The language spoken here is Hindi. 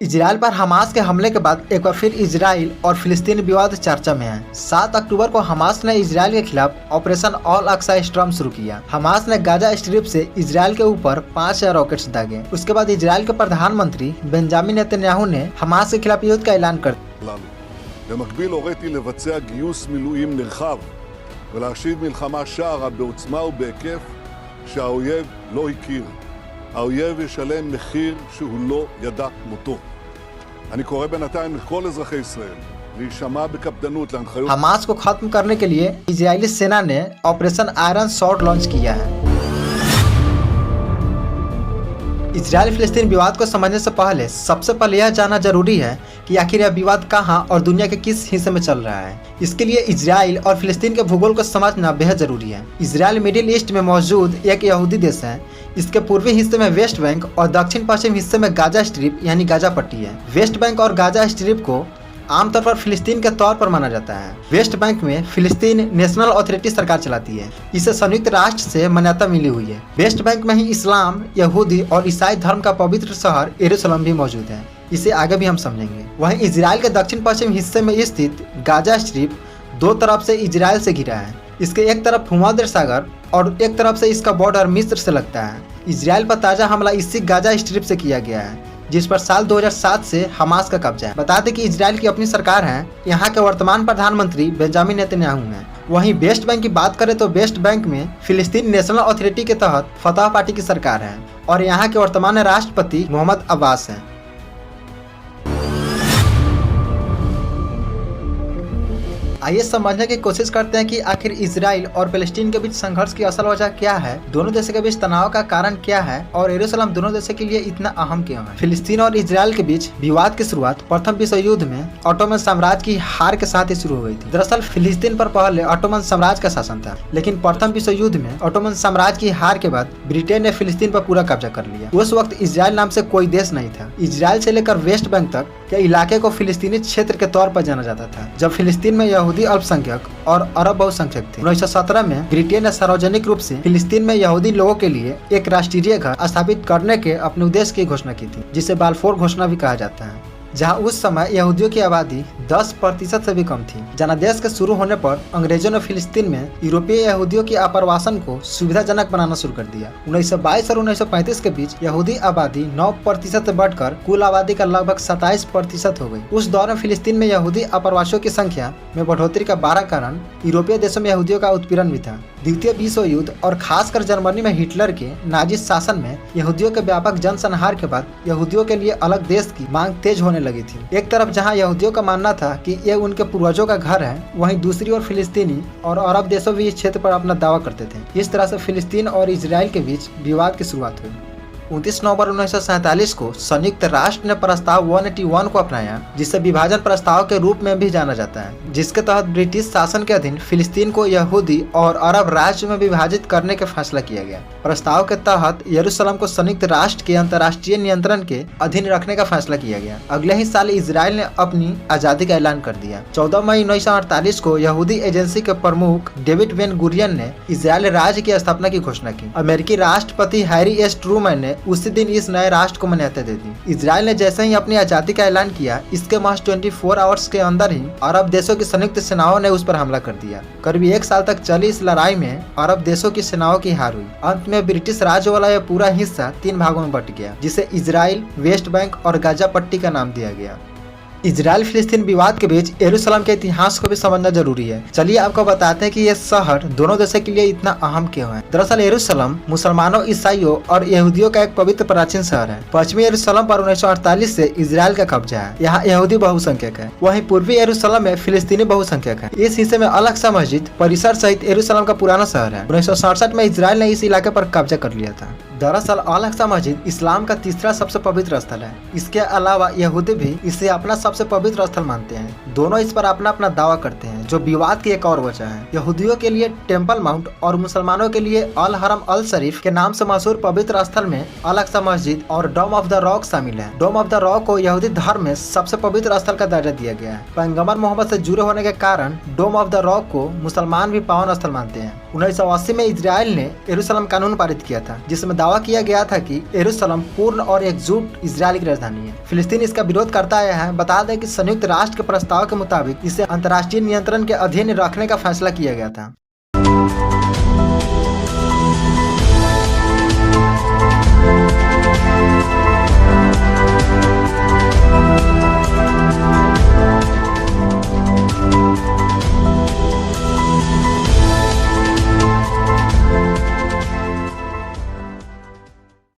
इजराइल पर हमास के हमले के बाद एक बार फिर इजराइल और फिलिस्तीन विवाद चर्चा में है। 7 अक्टूबर को हमास ने इजराइल के खिलाफ ऑपरेशन ऑल अक्सा स्टॉर्म शुरू किया। हमास ने गाजा स्ट्रिप से इजराइल के ऊपर 5 रॉकेट्स दागे। उसके बाद इजराइल के प्रधानमंत्री बेंजामिन नेतन्याहू ने हमास के खिलाफ युद्ध का ऐलान कर במקביל הוריתי לבצע גיוס מילואים נרחב ולהשיב מלחמה שערה בעוצמה ובהיקף שהאויב לא הכיר. האויב ישלם מחיר שהוא לא ידע כמותו. אני קורא בינתיים לכל אזרחי ישראל להישמע בקפדנות להנחיות. हमास को खत्म करने के लिए इजरायली सेना ने ऑपरेशन आयरन स्वॉर्ड लॉन्च किया है। इजराइल फिलिस्तीन विवाद को समझने से पहले सबसे पहले यह जानना जरूरी है कि आखिर यह विवाद कहां और दुनिया के किस हिस्से में चल रहा है। इसके लिए इजराइल और फिलिस्तीन के भूगोल को समझना बेहद जरूरी है। इजराइल मिडिल ईस्ट में मौजूद एक यहूदी देश है। इसके पूर्वी हिस्से में वेस्ट बैंक और दक्षिण पश्चिम हिस्से में गाजा स्ट्रिप यानी गाजा पट्टी है। वेस्ट बैंक और गाजा स्ट्रिप को आमतौर पर फिलिस्तीन के तौर पर माना जाता है। वेस्ट बैंक में फिलिस्तीन नेशनल अथॉरिटी सरकार चलाती है। इसे संयुक्त राष्ट्र से मान्यता मिली हुई है। वेस्ट बैंक में ही इस्लाम, यहूदी और ईसाई धर्म का पवित्र शहर यरूशलेम भी मौजूद है। इसे आगे भी हम समझेंगे। वहीं इजराइल के दक्षिण पश्चिम हिस्से में स्थित गाजा स्ट्रिप दो तरफ से इजराइल से घिरा है। इसके एक तरफ भूमध्य सागर और एक तरफ से इसका बॉर्डर मिस्र से लगता है। इजराइल पर ताजा हमला इसी गाजा स्ट्रिप से किया गया है, जिस पर साल 2007 से हमास का कब्जा है। बता दें कि इजराइल की अपनी सरकार है। यहाँ के वर्तमान प्रधानमंत्री बेंजामिन नेतन्याहू हैं। वहीं वेस्ट बैंक की बात करें तो वेस्ट बैंक में फिलिस्तीन नेशनल अथॉरिटी के तहत फतह पार्टी की सरकार है और यहाँ के वर्तमान राष्ट्रपति मोहम्मद अब्बास हैं। आइए समझने की कोशिश करते हैं कि आखिर इजराइल और फिलिस्तीन के बीच संघर्ष की असल वजह क्या है, दोनों देशों के बीच तनाव का कारण क्या है और यरूशलेम दोनों देशों के लिए इतना अहम क्यों है। फिलिस्तीन और इजराइल के बीच विवाद की शुरुआत प्रथम विश्व युद्ध में ऑटोमन साम्राज्य की हार के साथ ही शुरू हुई थी। दरअसल फिलिस्तीन पर पहले ऑटोमन साम्राज्य का शासन था, लेकिन प्रथम विश्व युद्ध में ऑटोमन साम्राज्य की हार के बाद ब्रिटेन ने फिलिस्तीन पर पूरा कब्जा कर लिया। उस वक्त इजराइल नाम से कोई देश नहीं था। इजराइल से लेकर वेस्ट बैंक तक के इलाके को फिलिस्तीनी क्षेत्र के तौर पर जाना जाता था। जब फिलिस्तीन में यहूदी अल्पसंख्यक और अरब बहुसंख्यक थे। 1917 में ब्रिटेन ने सार्वजनिक रूप से फिलिस्तीन में यहूदी लोगों के लिए एक राष्ट्रीय घर स्थापित करने के अपने उद्देश्य की घोषणा की थी, जिसे बाल्फोर घोषणा भी कहा जाता है। जहां उस समय यहूदियों की आबादी 10% से भी कम थी। जनादेश के शुरू होने पर अंग्रेजों ने फिलिस्तीन में यूरोपीय यहूदियों की आप्रवासन को सुविधाजनक बनाना शुरू कर दिया। 1922 और 1935 के बीच यहूदी आबादी 9% से बढ़कर कुल आबादी का लगभग 27% हो गई। उस दौरान फिलिस्तीन में यहूदी आप्रवासियों की संख्या में बढ़ोतरी का बड़ा कारण यूरोपीय देशों में यहूदियों का उत्पीड़न भी था। द्वितीय विश्व युद्ध और खासकर जर्मनी में हिटलर के नाजी शासन में यहूदियों के व्यापक जनसंहार के बाद यहूदियों के लिए अलग देश की मांग तेज होने लगी थी। एक तरफ जहां यहूदियों का मानना था कि ये उनके पूर्वजों का घर है, वहीं दूसरी ओर फिलिस्तीनी और अरब देशों भी इस क्षेत्र पर अपना दावा करते थे। इस तरह से फिलिस्तीन और इजराइल के बीच विवाद की शुरुआत हुई। 29 नवंबर 1947 को संयुक्त राष्ट्र ने प्रस्ताव 181 को अपनाया, जिसे विभाजन प्रस्ताव के रूप में भी जाना जाता है, जिसके तहत ब्रिटिश शासन के अधीन फिलिस्तीन को यहूदी और अरब राज्य में विभाजित करने का फैसला किया गया। प्रस्ताव के तहत यरूशलेम को संयुक्त राष्ट्र के अंतर्राष्ट्रीय नियंत्रण के अधीन रखने का फैसला किया गया। अगले ही साल इजराइल ने अपनी आजादी का ऐलान कर दिया। 14 मई 1948 को यहूदी एजेंसी के प्रमुख डेविड बेन गुरियन ने इजराइल राज्य की स्थापना की घोषणा की। अमेरिकी राष्ट्रपति हैरी एस ट्रूमैन ने उसी दिन इस नए राष्ट्र को मान्यता दे दी। इजराइल ने जैसे ही अपनी आजादी का ऐलान किया, इसके महज 24 आवर्स के अंदर ही अरब देशों की संयुक्त सेनाओं ने उस पर हमला कर दिया। करीब 1 साल तक चली इस लड़ाई में अरब देशों की सेनाओं की हार हुई। अंत में ब्रिटिश राज्य वाला यह पूरा हिस्सा 3 भागों में बट गया, जिसे इजराइल, वेस्ट बैंक और गाजा पट्टी का नाम दिया गया। इजराइल फिलिस्तीन विवाद के बीच यरूशलेम के इतिहास को भी समझना जरूरी है। चलिए आपको बताते हैं कि यह शहर दोनों देशों के लिए इतना अहम क्यों है। दरअसल यरूशलेम मुसलमानों, ईसाइयों और यहूदियों का एक पवित्र प्राचीन शहर है। पश्चिमी यरूशलेम पर 1948 से इजराइल का कब्जा है। यहाँ यहूदी बहुसंख्यक है। वहीं पूर्वी यरूशलेम में फिलिस्तीनी बहुसंख्यक है। इस हिस्से में अलग सा मस्जिद परिसर सहित यरूशलेम का पुराना शहर है। 1967 में इजराइल ने इस इलाके पर कब्जा कर लिया था। दरअसल अल अक्सा मस्जिद इस्लाम का तीसरा सबसे पवित्र स्थल है। इसके अलावा यहूदी भी इसे अपना सबसे पवित्र स्थल मानते हैं। दोनों इस पर अपना अपना दावा करते हैं, जो विवाद की एक और वजह है। यहूदियों के लिए टेम्पल माउंट और मुसलमानों के लिए अल हरम अल शरीफ के नाम से मशहूर पवित्र स्थल में अल अक्सा मस्जिद और डोम ऑफ द रॉक शामिल है। डोम ऑफ द रॉक को यहूदी धर्म में सबसे पवित्र स्थल का दर्जा दिया गया है। पैगंबर मोहम्मद से जुड़े होने के कारण डोम ऑफ द रॉक को मुसलमान भी पावन स्थल मानते हैं। 1980 में इजराइल ने यरूशलेम कानून पारित किया था, जिसमें दावा किया गया था कि यरूशलेम पूर्ण और एकजुट इजराइल की राजधानी है। फिलिस्तीन इसका विरोध करता आया है। बता दें कि संयुक्त राष्ट्र के प्रस्ताव के मुताबिक इसे अंतर्राष्ट्रीय नियंत्रण के अधीन रखने का फैसला किया गया था।